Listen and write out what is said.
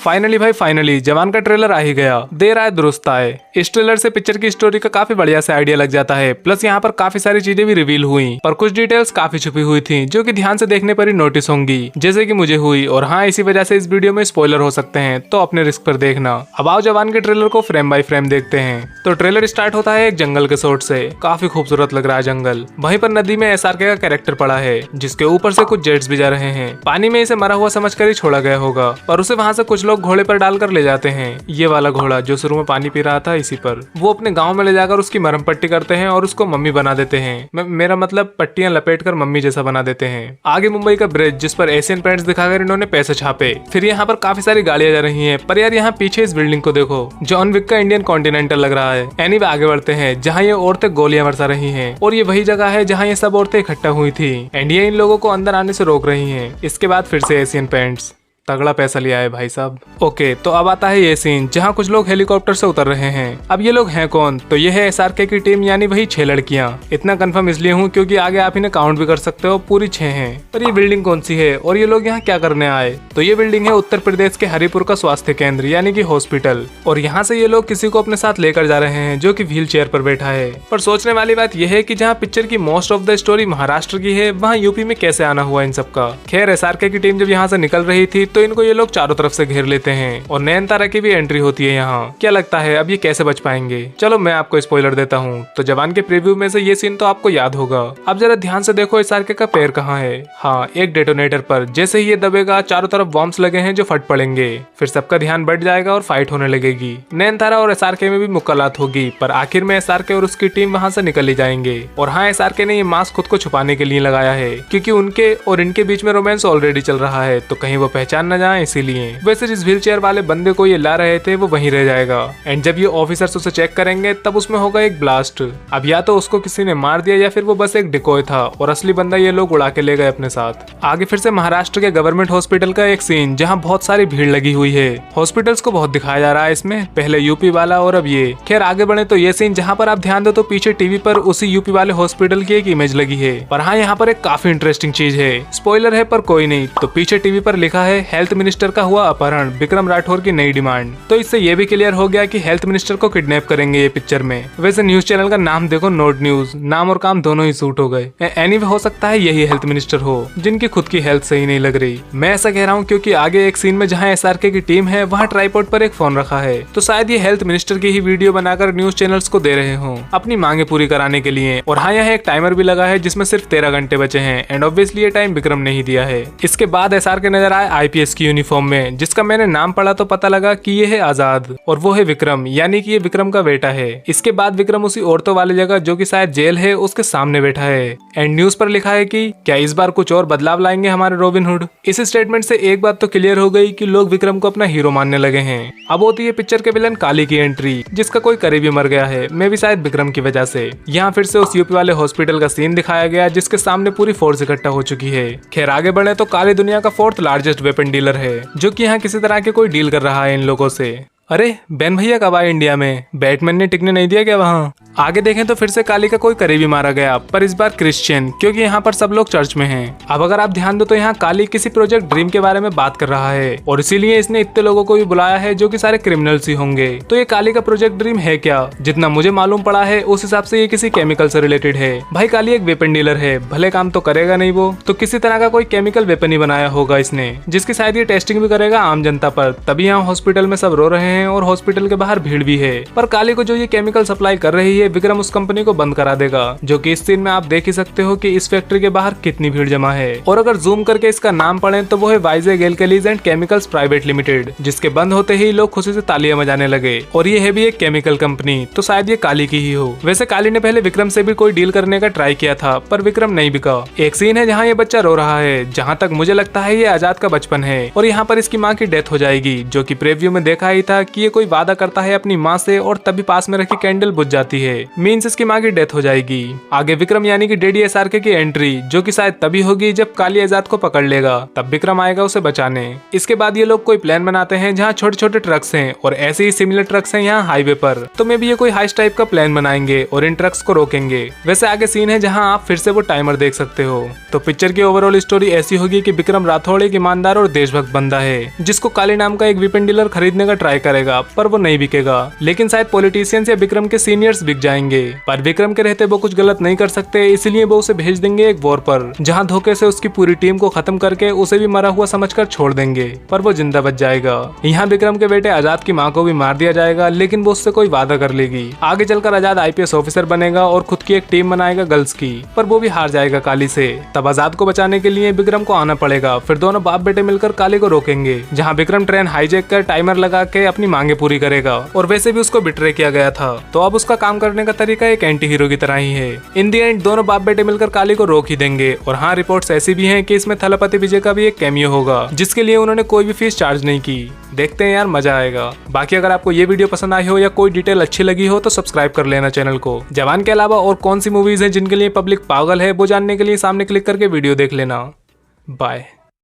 Finally भाई finally जवान का ट्रेलर आ ही गया, देर आए दुरुस्त आए। इस ट्रेलर से पिक्चर की स्टोरी का काफी बढ़िया से आइडिया लग जाता है। प्लस यहाँ पर काफी सारी चीजें भी रिवील हुई, पर कुछ डिटेल्स काफी छुपी हुई थी जो कि ध्यान से देखने पर ही नोटिस होंगी, जैसे कि मुझे हुई। और हाँ, इसी वजह से इस वीडियो में स्पॉइलर हो सकते हैं, तो अपने रिस्क पर देखना। अब आओ जवान के ट्रेलर को फ्रेम बाय फ्रेम देखते हैं। तो ट्रेलर स्टार्ट होता है एक जंगल के शॉट से। काफी खूबसूरत लग रहा है जंगल। वहीं पर नदी में SRK का कैरेक्टर पड़ा है, जिसके ऊपर से कुछ जेट्स भी जा रहे हैं। पानी में इसे मरा हुआ समझकर ही छोड़ा गया होगा, और उसे वहां से कुछ लोग घोड़े पर डालकर ले जाते हैं। ये वाला घोड़ा जो शुरू में पानी पी रहा था, इसी पर वो अपने गांव में ले जाकर उसकी मरहम पट्टी करते हैं और उसको मम्मी बना देते हैं। मेरा मतलब पट्टियां लपेट कर मम्मी जैसा बना देते हैं। आगे मुंबई का ब्रिज, जिस पर एशियन पेंट्स दिखाकर इन्होंने पैसे छापे। फिर यहाँ पर काफी सारी गाड़ियां जा रही हैं, पर यार यहाँ पीछे इस बिल्डिंग को देखो, जॉन विक का इंडियन कॉन्टिनेंटल लग रहा है। एनीवे आगे बढ़ते हैं, जहाँ ये औरतें गोलियां बरसा रही हैं, और ये वही जगह है जहाँ ये सब औरतें इकट्ठा हुई थी, एंड ये इन लोगों को अंदर आने से रोक रही हैं। इसके बाद फिर से एशियन पेंट्स, तगड़ा पैसा लिया है भाई साहब। ओके, तो अब आता है ये सीन जहाँ कुछ लोग हेलीकॉप्टर से उतर रहे हैं। अब ये लोग हैं कौन? तो ये है SRK की टीम, यानी वही 6 लड़कियां। इतना कंफर्म इसलिए हूँ क्योंकि आगे आप इन्हें काउंट भी कर सकते हो, पूरी 6 हैं। पर ये बिल्डिंग कौन सी है और ये लोग यहाँ क्या करने आए? तो ये बिल्डिंग है उत्तर प्रदेश के हरिपुर का स्वास्थ्य केंद्र, यानी कि हॉस्पिटल। और यहाँ से ये लोग किसी को अपने साथ लेकर जा रहे हैं, जो कि व्हील चेयर पर बैठा है। पर सोचने वाली बात यह है कि जहाँ पिक्चर की most of the story Maharashtra की है, वहाँ यूपी में कैसे आना हुआ इन सबका। खैर, SRK की टीम जब यहाँ से निकल रही थी तो इनको ये लोग चारों तरफ से घेर लेते हैं, और नयनतारा की भी एंट्री होती है यहाँ। क्या लगता है अब ये कैसे बच पाएंगे? चलो मैं आपको स्पॉइलर देता हूँ। तो जवान के प्रीव्यू में से ये सीन तो आपको याद होगा। अब जरा ध्यान से देखो, SRK का पैर कहाँ है? हाँ, एक डेटोनेटर पर। जैसे ही ये दबेगा, चारों तरफ बॉम्ब्स लगे हैं जो फट पड़ेंगे। फिर सबका ध्यान बढ़ जाएगा और फाइट होने लगेगी। नयनतारा और SRK में भी मुक्कालात होगी, पर आखिर में SRK और उसकी टीम वहाँ से निकल ही जाएंगे। और हाँ, SRK ने ये मास्क खुद को छुपाने के लिए लगाया है, क्योंकि उनके और इनके बीच में रोमांस ऑलरेडी चल रहा है, तो कहीं वो पहचान न जाए, इसीलिए। वैसे जिस व्हील चेयर वाले बंदे को ये ला रहे थे वो वहीं रह जाएगा, एंड जब ये ऑफिसर्स उसे चेक करेंगे तब उसमें होगा एक ब्लास्ट। अब या तो उसको किसी ने मार दिया या फिर वो बस एक डिकॉय था, और असली बंदा ये लोग उड़ा के ले गए अपने साथ। आगे फिर से महाराष्ट्र के गवर्नमेंट हॉस्पिटल का एक सीन, जहाँ बहुत सारी भीड़ लगी हुई है। हॉस्पिटल्स को बहुत दिखाया जा रहा है इसमें, पहले यूपी वाला और अब ये। खैर आगे बढ़े तो ये सीन जहाँ पर आप ध्यान दो तो पीछे टीवी पर उसी यूपी वाले हॉस्पिटल की एक इमेज लगी है। पर हाँ, यहाँ पर एक काफी इंटरेस्टिंग चीज है, स्पॉइलर है पर कोई नहीं। तो पीछे टीवी पर लिखा है हेल्थ मिनिस्टर का हुआ अपहरण, विक्रम राठौर की नई डिमांड। तो इससे ये भी क्लियर हो गया कि हेल्थ मिनिस्टर को किडनैप करेंगे ये पिक्चर में। वैसे न्यूज चैनल का नाम देखो, नोट न्यूज, नाम और काम दोनों ही सूट हो गए। एनीवे हो सकता है यही हेल्थ मिनिस्टर हो, जिनकी खुद की हेल्थ सही नहीं लग रही। मैं ऐसा कह रहा हूँ क्योंकि आगे एक सीन में जहाँ SRK की टीम है, वहाँ ट्राइपॉड पर एक फोन रखा है, तो शायद ये हेल्थ मिनिस्टर की ही वीडियो बनाकर न्यूज चैनल्स को दे रहे हो अपनी मांगे पूरी कराने के लिए। और हाँ, यहाँ एक टाइमर भी लगा है जिसमें सिर्फ 13 घंटे बचे हैं, एंड ऑब्वियसली ये टाइम विक्रम ने ही दिया है। इसके बाद SRK नजर आए IPS की यूनिफॉर्म में, जिसका मैंने नाम पढ़ा तो पता लगा कि ये है आजाद, और वो है विक्रम, यानी कि ये विक्रम का बेटा है। इसके बाद विक्रम उसी औरतों वाली जगह, जो कि शायद जेल है, उसके सामने बैठा है, एंड न्यूज पर लिखा है कि क्या इस बार कुछ और बदलाव लाएंगे हमारे रॉबिन हुड। इस स्टेटमेंट से एक बात तो क्लियर हो गई कि लोग विक्रम को अपना हीरो मानने लगे हैं। अब होती है पिक्चर के विलन काली की एंट्री, जिसका कोई करीबी मर गया है, मे भी शायद विक्रम की वजह से। यहाँ फिर से उस यूपी वाले हॉस्पिटल का सीन दिखाया गया, जिसके सामने पूरी फोर्स इकट्ठा हो चुकी है। खैर आगे बढ़े तो काली दुनिया का 4th लार्जेस्ट वेपन डीलर है, जो कि यहाँ किसी तरह के कोई डील कर रहा है इन लोगों से। अरे बेन भैया कब आए इंडिया में? बैटमैन ने टिकने नहीं दिया क्या वहाँ? आगे देखें तो फिर से काली का कोई करीबी मारा गया, पर इस बार क्रिश्चियन, क्योंकि यहाँ पर सब लोग चर्च में हैं। अब अगर आप ध्यान दो तो यहाँ काली किसी प्रोजेक्ट ड्रीम के बारे में बात कर रहा है, और इसीलिए इसने इतने लोगों को भी बुलाया है जो कि सारे क्रिमिनल्स ही होंगे। तो ये काली का प्रोजेक्ट ड्रीम है क्या? जितना मुझे मालूम पड़ा है उस हिसाब से ये किसी केमिकल से रिलेटेड है। भाई काली एक वेपन डीलर है, भले काम तो करेगा नहीं वो, तो किसी तरह का कोई केमिकल वेपन ही बनाया होगा इसने, जिसकी शायद ये टेस्टिंग भी करेगा आम जनता पर। तभी यहाँ हॉस्पिटल में सब रो रहे हैं और हॉस्पिटल के बाहर भीड़ भी है। पर काली को जो ये केमिकल सप्लाई कर रही है, विक्रम उस कंपनी को बंद करा देगा, जो कि इस सीन में आप देख ही सकते हो कि इस फैक्ट्री के बाहर कितनी भीड़ जमा है। और अगर जूम करके इसका नाम पढ़ें तो वो है Vizag alkalies and chemicals private limited, जिसके बंद होते ही लोग खुशी से तालियां बजाने लगे। और ये है भी एक केमिकल कंपनी, तो शायद ये काली की ही हो। वैसे काली ने पहले विक्रम से भी कोई डील करने का ट्राई किया था, पर विक्रम नहीं बिका। एक सीन है जहाँ ये बच्चा रो रहा है, जहाँ तक मुझे लगता है ये आजाद का बचपन है, और यहाँ पर इसकी माँ की डेथ हो जाएगी, जो कि प्रीव्यू में देखा ही था कि ये कोई वादा करता है अपनी माँ से और तभी पास में रखी कैंडल बुझ जाती है। मीन्स इसकी माँ की डेथ हो जाएगी। आगे विक्रम यानी कि डैडी SRK की एंट्री, जो कि शायद तभी होगी जब काली आजाद को पकड़ लेगा, तब विक्रम आएगा उसे बचाने। इसके बाद ये लोग कोई प्लान बनाते हैं जहाँ छोटे छोटे ट्रक्स हैं और ऐसे ही सिमिलर ट्रक्स हैं यहाँ हाईवे पर। तो मे भी ये कोई हाइस्ट टाइप का प्लान बनाएंगे और इन ट्रक्स को रोकेंगे। वैसे आगे सीन है जहाँ आप फिर से वो टाइमर देख सकते हो। तो पिक्चर की ओवरऑल स्टोरी ऐसी होगी कि विक्रम राठौड़ एक ईमानदार और देशभक्त बंदा है जिसको काली नाम का एक वेपन डीलर खरीदने का ट्राई करेगा, पर वो नहीं बिकेगा। लेकिन शायद पॉलिटिशियंस या विक्रम के सीनियर्स बिक जाएंगे, पर विक्रम के रहते वो कुछ गलत नहीं कर सकते, इसलिए वो उसे भेज देंगे एक वॉर पर, जहाँ धोखे से उसकी पूरी टीम को खत्म करके उसे भी मरा हुआ समझकर छोड़ देंगे, पर वो जिंदा बच जाएगा। यहाँ विक्रम के बेटे आजाद की माँ को भी मार दिया जाएगा, लेकिन वो उससे कोई वादा कर लेगी। आगे चलकर आजाद IPS ऑफिसर बनेगा और खुद की एक टीम बनाएगा गर्ल्स की, पर वो भी हार जाएगा काली से। तब आजाद को बचाने के लिए विक्रम को आना पड़ेगा। फिर दोनों बाप बेटे मिलकर काली को रोकेंगे, जहाँ विक्रम ट्रेन हाईजैक कर टाइमर लगा के अपनी मांगे पूरी करेगा। और वैसे भी उसको बिट्रे किया गया था, तो अब उसका काम करने का तरीका एक एंटी हीरो की तरह ही है। इन दी एंड दोनों बाप बेटे मिलकर काली को रोक ही देंगे। और हाँ, रिपोर्ट्स ऐसी भी हैं कि इसमें थलपति विजय का भी एक कैमियो होगा, जिसके लिए उन्होंने कोई भी फीस चार्ज नहीं की। देखते हैं यार, मजा आएगा। बाकी अगर आपको ये वीडियो पसंद आई हो या कोई डिटेल अच्छी लगी हो तो सब्सक्राइब कर लेना चैनल को। जवान के अलावा और कौन सी मूवीज हैं जिनके लिए पब्लिक पागल है, वो जानने के लिए सामने क्लिक करके वीडियो देख लेना। बाय।